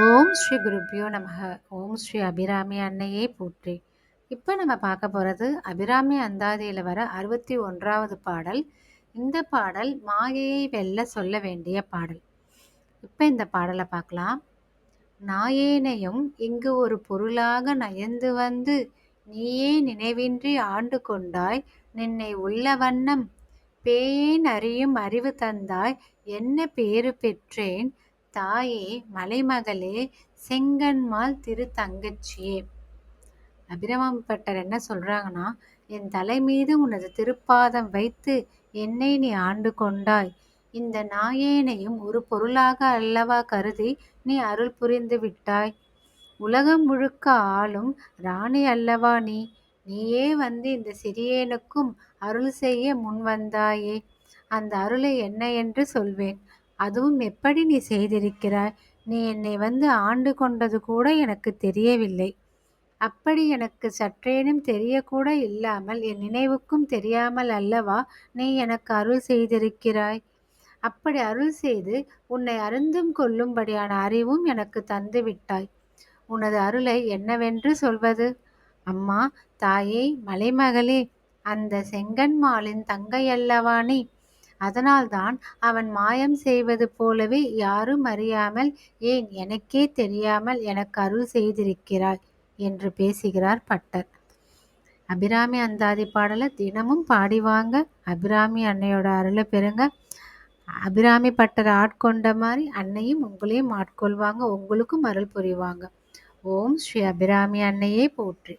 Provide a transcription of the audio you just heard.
ஓம் ஸ்ரீ குருப்பியோ நமக. ஓம் ஸ்ரீ அபிராமி அன்னையே போற்றி. இப்போ நம்ம பார்க்க போகிறது அபிராமி அந்தாதியில் வர 61வது பாடல். இந்த பாடல் மாயையை வெல்ல சொல்ல வேண்டிய பாடல். இப்போ இந்த பாடலை பார்க்கலாம். நாயேனையும் இங்கு ஒரு பொருளாக நயந்து வந்து நீயே நினைவின்றி ஆண்டு கொண்டாய் நின்னை உள்ள வண்ணம் பேயேன் அறியும் அறிவு தந்தாய் என்ன பேறு பெற்றேன் தாயே மலைமகளே செங்கண்மால் திரு தங்கச்சியே. அபிராமப்பட்டர் என்ன சொல்றாங்கன்னா, என் தலை மீது உனது திருப்பாதம் வைத்து என்னை நீ ஆண்டு கொண்டாய். இந்த நாயேனையும் ஒரு பொருளாக அல்லவா கருதி நீ அருள் புரிந்து விட்டாய். உலகம் முழுக்க ஆளும் ராணி அல்லவா நீ. நீயே வந்து இந்த சிறியேனுக்கும் அருள் செய்ய முன் வந்தாயே. அந்த அருளை என்ன என்று சொல்வேன். அதுவும் எப்படி நீ செய்திருக்கிறாய். நீ என்னை வந்து ஆண்டு கொண்டது கூட எனக்கு தெரியவில்லை. அப்படி எனக்கு சற்றேனும் தெரியக்கூட இல்லாமல் என் நினைவுக்கும் தெரியாமல் அல்லவா நீ எனக்கு அருள் செய்திருக்கிறாய். அப்படி அருள் செய்து உன்னை அறிந்தும் கொள்ளும்படியான அறிவும் எனக்கு தந்து விட்டாய். உனது அருளை என்னவென்று சொல்வது. அம்மா, தாயே, மலைமகளே, அந்த செங்கண்மாலின் தங்கையல்லவா நீ. அதனால்தான் அவன் மாயம் செய்வது போலவே யாரும் அறியாமல், ஏன் எனக்கே தெரியாமல் எனக்கு அருள் செய்திருக்கிறாய் என்று பேசுகிறார் பட்டர். அபிராமி அந்தாதி பாடலை தினமும் பாடி வாங்க. அபிராமி அன்னையோட அருளை பெறுங்க. அபிராமி பட்டரை ஆட்கொண்ட மாதிரி அன்னையும் உங்களையும் ஆட்கொள்வாங்க, உங்களுக்கும் அருள் புரிவாங்க. ஓம் ஸ்ரீ அபிராமி அன்னையே போற்றி.